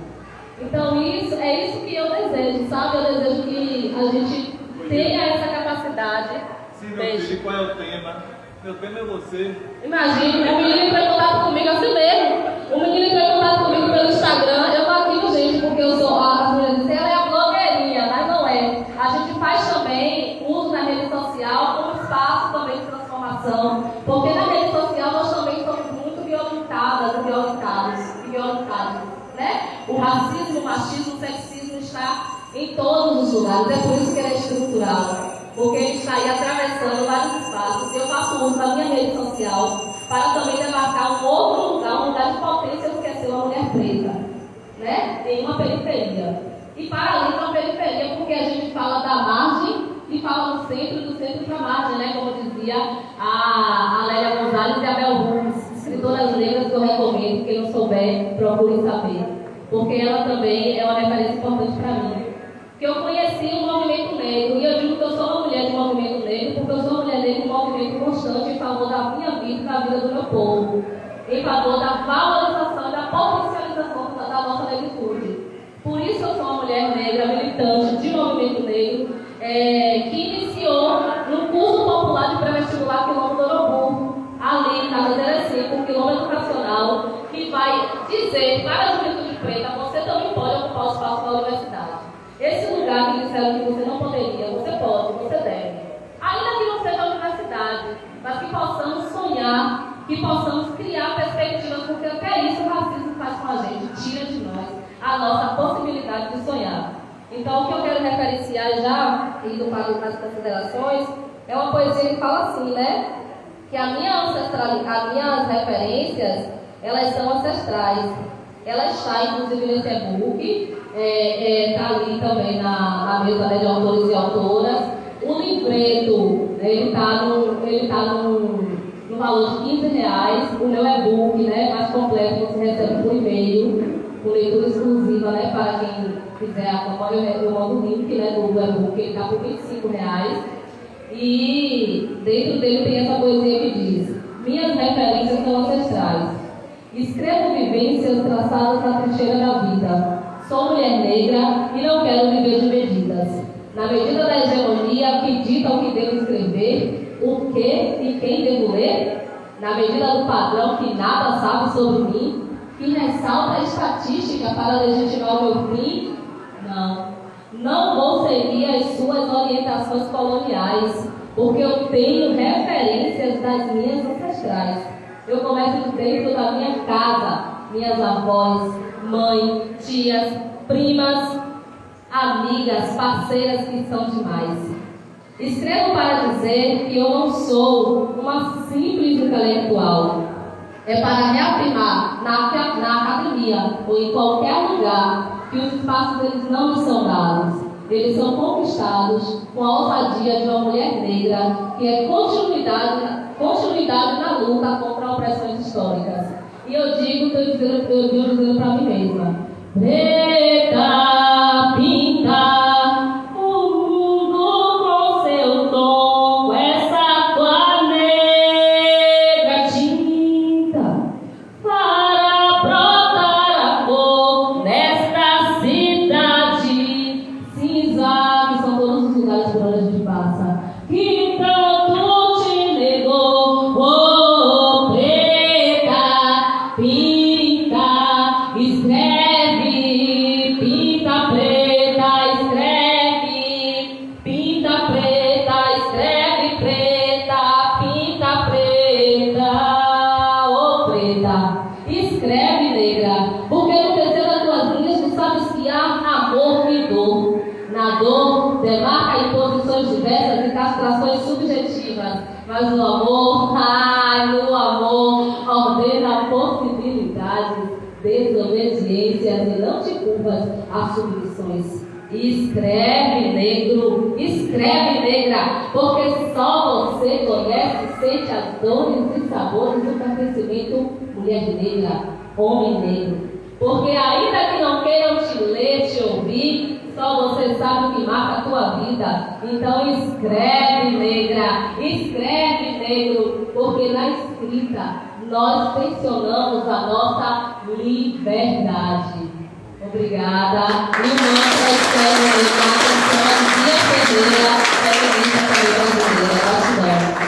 Então é isso que eu desejo, sabe? Eu desejo que a gente tenha essa capacidade. Sim, meu filho, qual é o tema? Meu tema é você. Imagine, o menino entrou em contato comigo assim mesmo. O menino entrou em contato comigo pelo Instagram. Eu tô aqui, gente, porque eu sou a mulher disse, ela é a blogueirinha, mas não é. A gente faz também uso da rede social como espaço também de transformação. Porque na rede social nós também somos muito violentadas e violentados. O racismo, o machismo, o sexismo está em todos os lugares. É por isso que ele é estrutural. Porque ele está aí atravessando vários espaços. Eu faço uso da minha rede social para também demarcar um outro lugar, um lugar de potência do que é ser uma mulher preta, em uma periferia. E para além da periferia, porque a gente fala da margem e fala do centro para a margem, como dizia a Lélia Gonzalez e a Bel Rubens, escritoras negras que eu recomendo, quem não souber, procure saber. Porque ela também é uma referência importante para mim. Que eu conheci o movimento negro, e eu digo que eu sou uma mulher de movimento negro, porque eu sou uma mulher negra em movimento constante em favor da minha vida e da vida do meu povo, em favor da valorização e da potencialização da nossa negritude. Por isso eu sou uma mulher negra, militante de movimento negro, que iniciou no curso popular de pré-vestibular Quilombo do Urubu, ali na Cajazeiras 5, um quilombo educacional, que vai dizer para a juventude preta, você também pode ocupar o espaço da universidade. Esse lugar que disseram que você não poderia, você pode, você deve. Ainda que não seja a universidade, mas que possamos sonhar, que possamos criar perspectivas, porque até isso o racismo faz com a gente, tira de nós a nossa possibilidade de sonhar. Então, o que eu quero referenciar já, indo para as considerações, é uma poesia que fala assim, que as minhas referências, elas são ancestrais. Ela está, inclusive, nesse e-book, está ali também na mesa de autores e autoras. O livreto, ele está no valor de R$15. O meu e-book, mais completo, você recebe por e-mail, com leitura exclusiva, para quem quiser acompanhar. Eu mando o link do e-book, ele está por R$25. E dentro dele tem essa poesia que diz: minhas referências são ancestrais. Escrevo vivências traçadas na trincheira da vida. Sou mulher negra e não quero viver de medidas. Na medida da hegemonia que dita o que devo escrever, o que e quem devo ler, na medida do padrão que nada sabe sobre mim, que ressalta a estatística para legitimar o meu fim, não vou seguir as suas orientações coloniais, porque eu tenho referências das minhas ancestrais. Eu começo dentro da minha casa, minhas avós, mãe, tias, primas, amigas, parceiras que são demais. Escrevo para dizer que eu não sou uma simples intelectual. É para reafirmar na academia ou em qualquer lugar que os espaços deles não nos são dados. Eles são conquistados com a ousadia de uma mulher negra que é continuidade na luta contra opressões históricas. E eu digo dizendo para mim mesma: preta, pinta o mundo com seu tom, essa tua negra tinta para brotar a cor nesta cidade cinza, que são todos os lugares por onde a gente passa, que tanto te negou, oh, preta, pinta, escreve, pinta. tentativas, as submissões. Escreve, negro, escreve, negra, porque só você conhece e sente as dores e sabores do pertencimento, mulher negra, homem negro. Porque ainda que não queiram te ler, te ouvir, só você sabe o que marca a tua vida. Então escreve, negra, escreve, negro, porque na escrita nós tensionamos a nossa liberdade. Obrigada. E o mantra escreve, negra, atenção, Dia Pedreira, feminista também brasileira. Gratidão.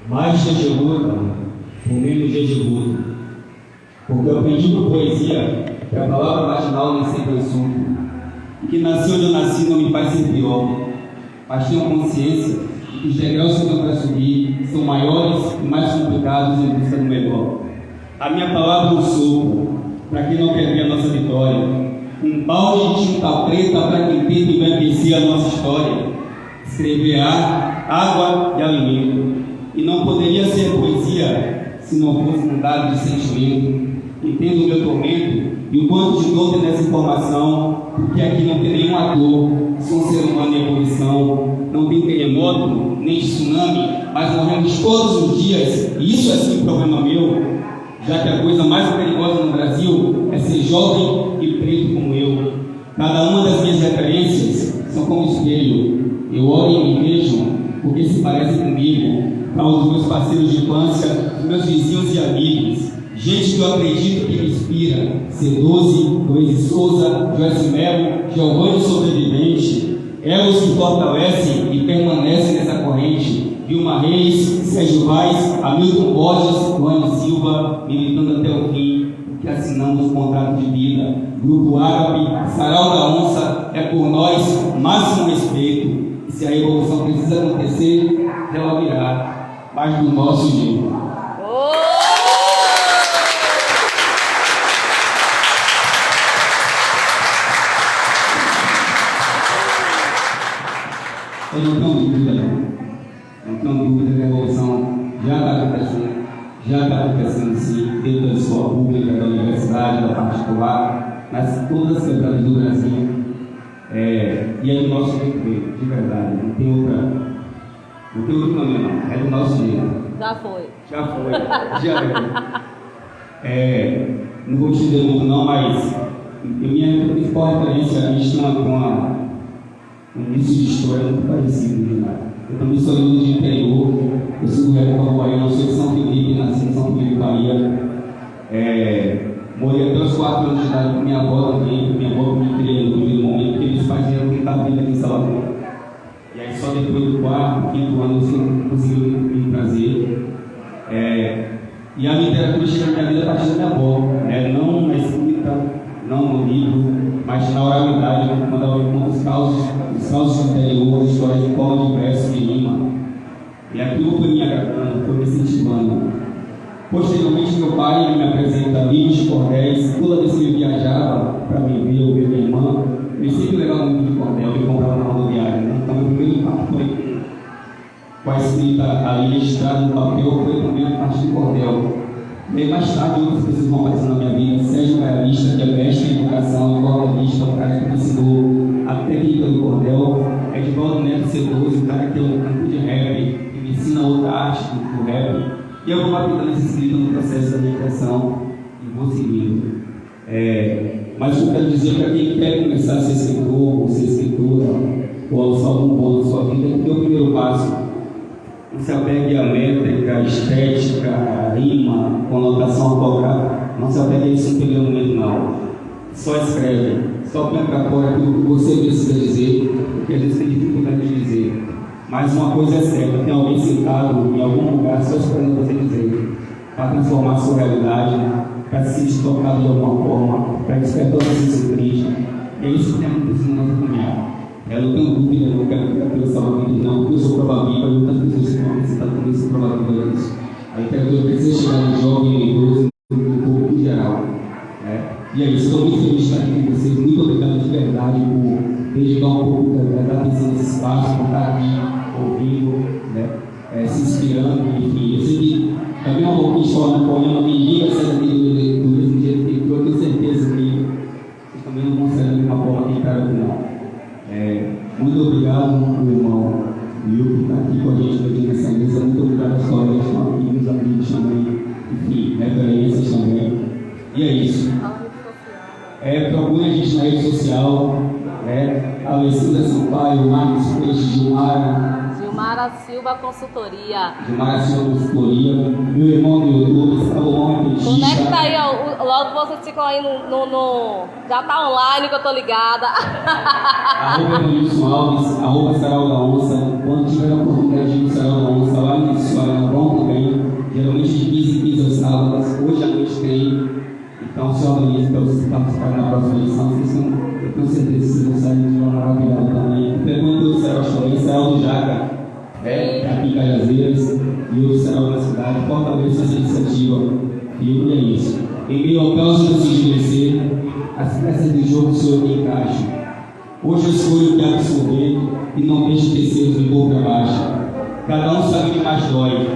Mais dia de luta, por menos dia de luto. Porque eu aprendi por poesia que a palavra marginal nem sempre é insulto. E que nasci onde eu nasci não me faz ser pior. Mas tenho consciência de que os degraus que eu para subir são maiores e mais complicados em busca do melhor. A minha palavra é um sopro, para quem não quer ver a nossa vitória. Um balde de tinta preta para quem tenta embranquecer a nossa história. Escrever ar, água e alimento. E não poderia ser poesia se não fosse um dado de sentimento. Entendo o meu tormento e o quanto de dor tem nessa informação, porque aqui não tem nenhum ator, sou um ser humano em evolução, não tem terremoto, nem tsunami, mas morremos todos os dias, e isso é sim problema meu, já que a coisa mais perigosa no Brasil é ser jovem e preto como eu. Cada uma das minhas referências são como espelho, eu olho e me vejo, porque se parece comigo, para os meus parceiros de infância, os meus vizinhos e amigos, gente que eu acredito que me inspira, C12, Luiz Souza, Joyce Melo, Giovanni Sobrevivente, elos que fortalecem e permanecem nessa corrente, Vilma Reis, Sérgio Vaz, Hamilton Borges, Luane Silva, militando até o fim, que assinamos o contrato de vida, Grupo Árabe, Sarau da Onça, é por nós, máximo respeito, e se a revolução precisa acontecer, ela virá. Mas do nosso jeito. Eu não tenho dúvida, não tenho dúvida que a revolução já está acontecendo sim, dentro da escola pública, da universidade, da particular, nas todas as quebradas do Brasil, e é do nosso jeito, de verdade, não tem outro caminho não, é do nosso jeito. Já foi. Não vou te dizer muito não, mas minha principal referência, a gente tem um início de história muito parecido, né? Eu também sou de interior, eu sou do Rio Bahia, eu sou de São Felipe, nasci em São Felipe, Bahia. Morei até os 4 anos de idade com minha avó também, minha avó me criou no primeiro momento, porque meus pais vieram tentar vida aqui em Salvador. E aí só depois do 4º, 5º ano eu consegui me trazer. E a literatura chega na minha vida a partir da minha avó, né? Não na escrita, não no livro, mas na oralidade, quando ela me conta os causos do interior, as histórias de poema, de verso, de rima. E aquilo foi me agradando, foi me incentivando. Posteriormente, meu pai me apresenta livros de cordéis. Toda vez que ele viajava para me ver, eu ver minha irmã, ele sempre levava um livro de cordel e comprava na rodoviária, né? Então, meu primeiro impacto foi com a escrita ali registrada no papel, foi também a parte do cordel. E aí, mais tarde, outras pessoas vão aparecendo na minha vida. Sérgio Realista, que é mestre em educação, cordelista, o cara que me ensinou a técnica do cordel. Edvaldo Neto C12, o cara que é um canto de rap, que me ensina outra arte do rap. E eu vou lapidando essa escrita no processo da minha impressão e vou seguindo. Mas o que eu quero dizer para quem quer começar a ser escritor, ou ser escritora, ou alçar algum bom na sua vida, é que o primeiro passo. Não se apegue à métrica, estética, a rima, conotação ortográfica. Não se apegue a isso no primeiro momento, não. Só escreve, só põe para fora aquilo que você precisa dizer, porque às vezes tem dificuldade de dizer. Mas uma coisa é certa, tem alguém sentado em algum lugar só esperando você dizer, para transformar a sua realidade, para se sentir tocado de alguma forma, para despertar o seu triste. E é isso que tem acontecido na nossa caminhada. Eu não tenho dúvida, eu não quero ficar pelo salvamento, não, porque eu sou provavível, e outras pessoas que estão necessitadas também são provavíveis a isso. A literatura precisa chegar no jovem, no idoso, no público em geral. E é isso, estou muito feliz de estar aqui com vocês, muito obrigado de verdade por dedicar um pouco da atenção nesse espaço, por estar aqui ouvindo, se inspirando, enfim. Eu sei que também é uma pouco de falar no poema, Gilmara Silva Consultoria. Gilmara Silva Consultoria. Meu irmão do YouTube, Salomão Repetista. Conecta aí, ó. Logo vocês ficam aí já tá online que eu tô ligada. Arroba Evanilson Alves, arroba Sarau da Onça. Quando tiver a oportunidade de ir no Sarau da Onça, lá no História, vão também. Geralmente de 15 em 15 aos sábados. Hoje à noite tem. Então se organiza para você participar da próxima edição. Eu tenho certeza que vocês vão sair de uma maravilhosa também. Pergunta do Sarau também, Sarau do Jaca, aqui em Cajazeiras, e outro Sarau na cidade. Fortaleça essa iniciativa. E é isso. Em meio ao caos de decidir vencer, as peças de jogo o Senhor me encaixa. Hoje eu escolho o que absorver e não deixe terceiros de boca baixa. Cada um sabe o que mais dói.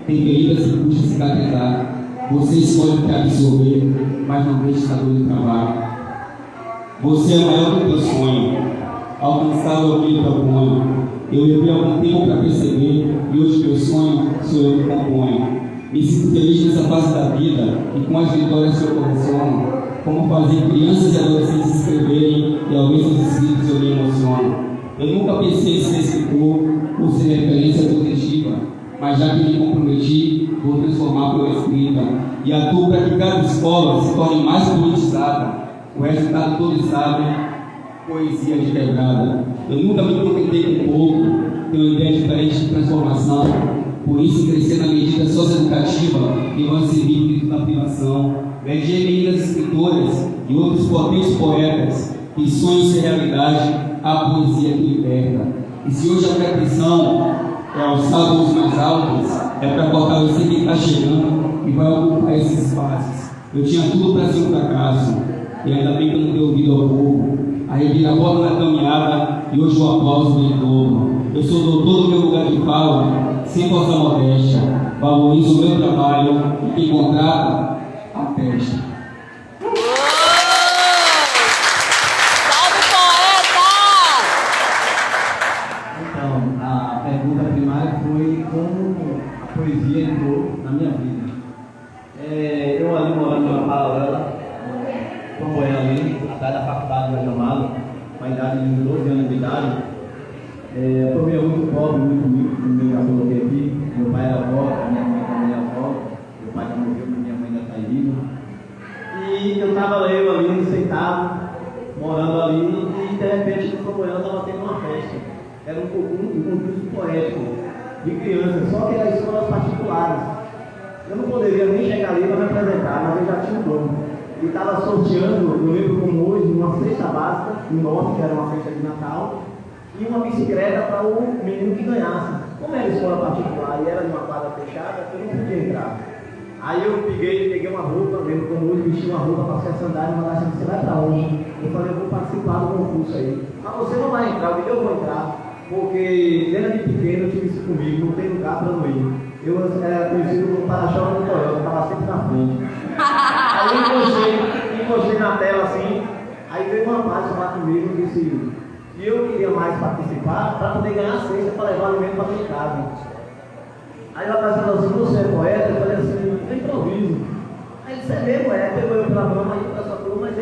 Tem feridas que custa cicatrizar. Você escolhe o que absorver, mas não deixe essa dor de trabalho. Você é maior que o teu sonho. Alcançar o que eu proponho. Eu levei algum tempo para perceber e hoje teu sonho sou eu que componho. Me sinto feliz nessa fase da vida e com as vitórias que eu coleciono, como fazer crianças e adolescentes escreverem e ao ver seus escritos eu me emociono. Eu nunca pensei em ser escritor ou ser referência positiva, mas já que me comprometi, vou transformar pela escrita e atuo para que cada escola se torne mais politizada. O resultado todos sabem, poesia de quebrada. Eu nunca me contentei com pouco, tenho uma ideia diferente de transformação. Por isso, crescer na medida socioeducativa e não ser livre da privação. Eleger meninas escritoras e outros potentes poetas que sonham ser realidade, a poesia que liberta. E se hoje a pretensão é alçar voos mais altos, é para fortalecer quem está chegando e vai ocupar esses espaços. Eu tinha tudo para ser um fracasso, e ainda bem que eu não dei ouvido ao povo. A reviravolta na caminhada e hoje o aplauso vem em dobro. Eu sou doutor do meu lugar de fala, sem falsa modéstia. Valorizo o meu trabalho e quem contrata, atesta. Salve, poeta! Então, a pergunta primária foi como a poesia entrou na minha vida. Eu ali morando numa paralela, como ela ali, atrás da faculdade de Ajamado, com a idade de 12 anos de idade, eu fui muito pobre, muito humilde, como eu já coloquei aqui. Meu pai era avó, minha mãe também era avó, meu pai já morreu, minha mãe ainda está viva. E eu estava ali sentado, morando ali, e de repente no Flamboyant estava tendo uma festa. Era um concurso poético de crianças, só que era escolas particulares. Eu não poderia nem chegar ali para me apresentar, mas eu já tinha um dono. E estava sorteando, eu lembro como hoje, uma cesta básica, no norte, que era uma festa de Natal, e uma bicicleta para o menino que ganhasse. Como era escola particular e era de uma quadra fechada, eu não podia entrar. Aí eu peguei uma roupa, lembro como hoje, vesti uma roupa, passei a sandália e mandasse, você vai para onde? Eu falei, eu vou participar do concurso aí. Mas você não vai entrar, eu vou entrar, porque desde pequeno eu tive isso comigo, não tem lugar para não ir. Eu era conhecido como para-choque do Toyota, estava sempre na frente. Aí encostei na tela assim, aí veio uma rapaz falar comigo e disse que eu queria mais participar para poder ganhar a cesta para levar alimento para minha casa. Aí o rapaz falou assim, você é poeta? Eu falei assim, eu improviso. Aí ele disse, é mesmo, pegou eu pela mão, aí o pessoal falou, mas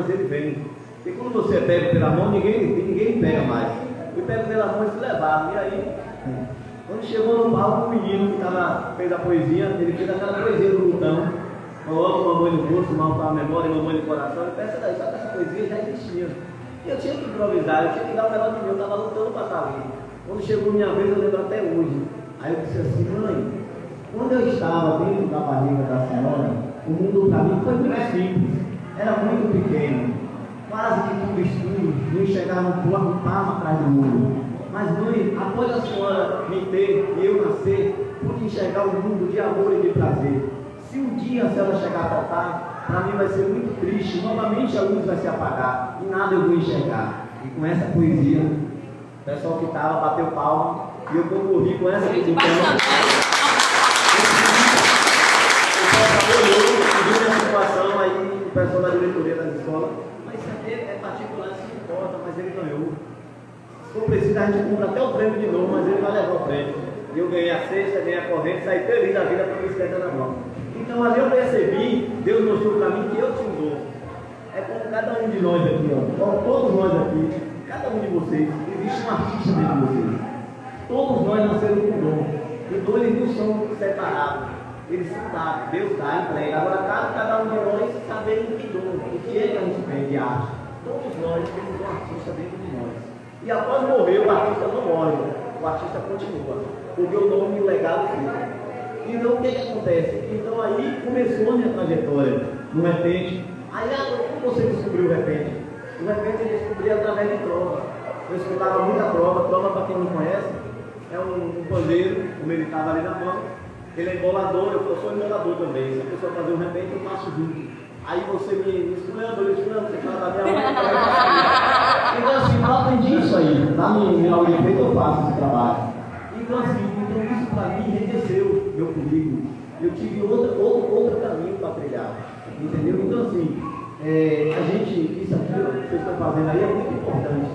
ele vem. E quando você pega pela mão, ninguém pega mais. Eu pego pela mão e se levar. E aí, quando chegou no palco, o menino que fez a poesia, ele fez aquela poesia do Lutão. Coloca uma mãe no bolso, mal para a memória, uma mãe no coração. E pensa daí, só que essa poesia já existia. E eu tinha que improvisar, eu tinha que dar o melhor de mim, eu estava lutando para estar ali. Quando chegou minha vez, eu lembro até hoje. Aí eu disse assim, mãe, quando eu estava dentro da barriga da senhora, o mundo para mim foi muito simples, era muito pequeno, quase que tudo escuro, não enxergava um palmo atrás do mundo. Mas mãe, após a senhora me ter e eu nascer, pude enxergar um mundo de amor e de prazer. Se um dia a senhora chegar a faltar, para mim vai ser muito triste, novamente a luz vai se apagar e nada eu vou enxergar. E com essa poesia, o pessoal que estava bateu palma e eu concorri com essa poesia. O pessoal olhou, viu minha situação, aí o pessoal da diretoria das escolas, mas isso aqui é particular, isso não importa, mas ele ganhou. Se for preciso, a gente compra até o prêmio de novo, mas ele vai levar o prêmio. E eu ganhei a cesta, ganhei a corrente, saí feliz da vida com a bicicleta na mão. Então ali eu percebi, Deus mostrou para mim que eu tinha um dom. É como cada um de nós aqui, ó, como todos nós aqui, cada um de vocês, existe um artista dentro de vocês. Todos nós nasceram com dom. E dom eles não são separados. Eles são dados. Deus dá, entrega. Agora, cada um de nós sabemos que dom, o que é que a gente tem de arte. Todos nós temos um artista dentro de nós. E após morrer, o artista não morre. O artista continua. Porque o nome e o legado fica. Então, o que acontece? Então, aí começou a minha trajetória. No repente. Aí, como você descobriu o repente? O repente eu descobri através de prova. Eu escutava muita prova. Prova, para quem não conhece, é um bandeiro, como ele estava ali na mão. Ele é embolador, eu sou embolador também. Se a pessoa fazer um repente, eu faço junto. Aí você me esculhamba, você fala da minha mãe. Então, assim, eu aprendi isso aí. Na minha aula de repente, eu faço esse trabalho. Então, assim, isso para mim enriqueceu meu currículo. Eu tive outro caminho para trilhar. Entendeu? Então, assim, isso aqui que vocês estão fazendo aí é muito importante.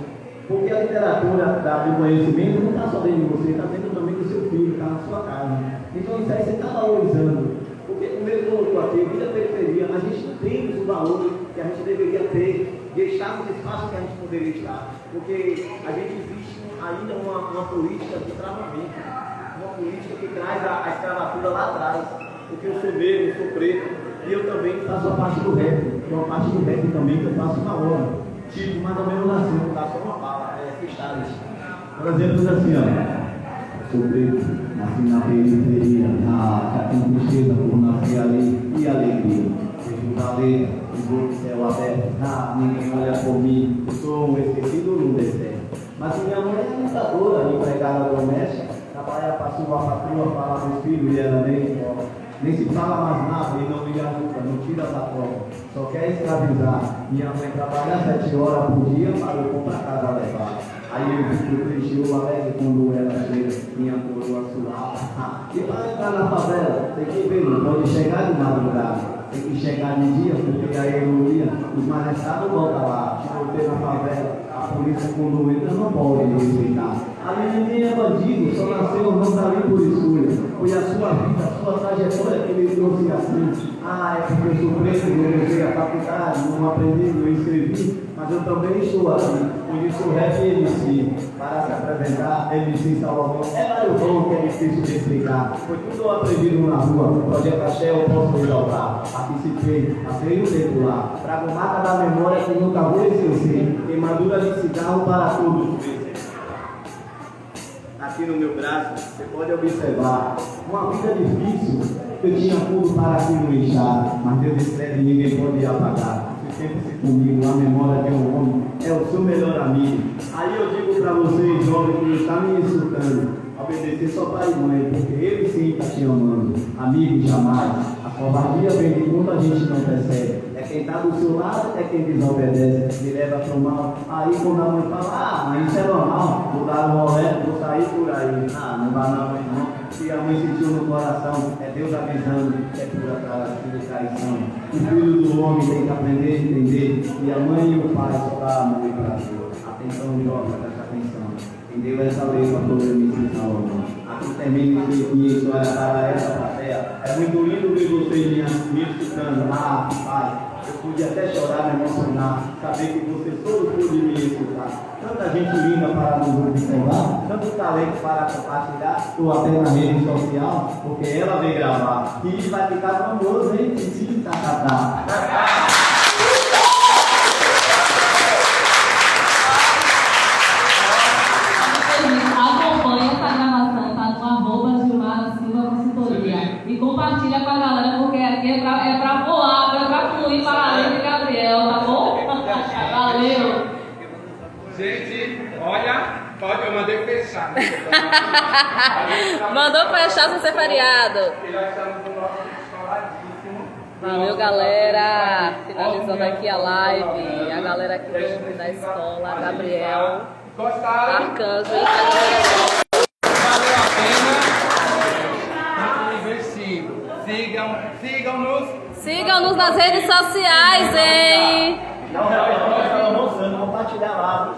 Porque a literatura do conhecimento não está só dentro de você, está dentro também do seu filho, está na sua casa. Então, isso aí você está valorizando. Porque, como ele colocou aqui, vida periferia, a gente não tem o valor que a gente deveria ter, de estar nos espaços que a gente poderia estar. Porque a gente existe ainda uma política de travamento, uma política que traz a escravatura lá atrás. Porque eu sou negro, eu sou preto, e eu também faço a parte do rap. Tem uma parte do rap também que eu faço na hora. Tipo, mais ou menos assim, vou dar só uma bala, freestyle. Por exemplo, assim, ó. Sou preto, nasci na periferia, já tenho tristeza por nascer ali e alegria. Vejo valer, vou do céu aberto, ninguém olha por mim, eu sou um esquecido no deserto. Mas minha mãe é lutadora, empregada doméstica, trabalha para sua patroa, fala dos filhos e ela nem se fala mais nada e não me ajuda, não tira da prova, só quer escravizar. Minha mãe trabalha 7 horas por dia para eu comprar casa levar. Aí eu fico triste, eu alegre quando ela chega, minha coroa suada. E para entrar na favela, tem que ver, não pode chegar de madrugada. Tem que chegar de dia, porque a ironia, os magistrados voltam lá. Se você na favela, a polícia quando entra não pode respeitar. Ali ninguém é bandido, só nasceu, não está ali por escolha. Foi a sua vida, a sua trajetória que ele trouxe assim. É porque eu sou preto, eu usei a faculdade, não aprendi, não escrevi, mas eu também estou aqui. Por isso o rap MC, para se apresentar, MC Salvador. É Mário Bom que é difícil de explicar. Foi tudo eu aprendi na rua, projeto Axé eu posso exaltar. Participei, passei o tempo lá. Trago marca da memória que nunca vou esquecer. Queimadura de cigarro para todos ver. Aqui no meu braço, você pode observar, uma vida difícil, eu tinha tudo para aqui no inchar, mas Deus escreve e ninguém pode apagar. Se sempre comigo, a memória de um homem é o seu melhor amigo. Aí eu digo para vocês, jovens, que está me insultando, obedecer só pai e mãe, porque ele sim está te amando. Amigo, jamais. A covardia vem de quando a gente não percebe. É quem está do seu lado, é quem desobedece, me leva para o mal. Aí quando a mãe fala, mas isso é normal, vou dar um rolê, vou sair por aí. Não dá não, irmão. Se a mãe sentiu no coração, é Deus avisando, é pura traição. O filho do homem tem que aprender a entender, e a mãe e o pai só dá amor e prazer. Atenção, jovem, presta atenção. Entendeu essa lei para poder me ensinar o nome. Aqui termina minha história para essa plateia. É muito lindo ver vocês me escutando. Pai, eu pude até chorar, me emocionar, saber que vocês todos pude me escutar. Tanta gente linda para nos observar, tanto talento para compartilhar, estou até na rede social, porque ela veio gravar. E vai ficar famoso, hein? Sim, tá. Acompanha essa gravação, tá no @Gilmara_Silva_Consultoria. E compartilha com a galera, porque aqui é pra voar, é pra fluir para além de Gabriel, tá bom? Valeu! Gente, olha, eu mandei fechar. Mandou fechar sem ser feriado. E nós estamos no nosso escoladíssimo. Valeu, galera. Finalizando aqui a live. A galera aqui da escola, Gabriel, Gostaram? Arcanjo. Valeu a pena. Estamos investindo. Sigam-nos. Sigam-nos nas redes sociais, hein? Não, nós estamos almoçando, compartilhar lá.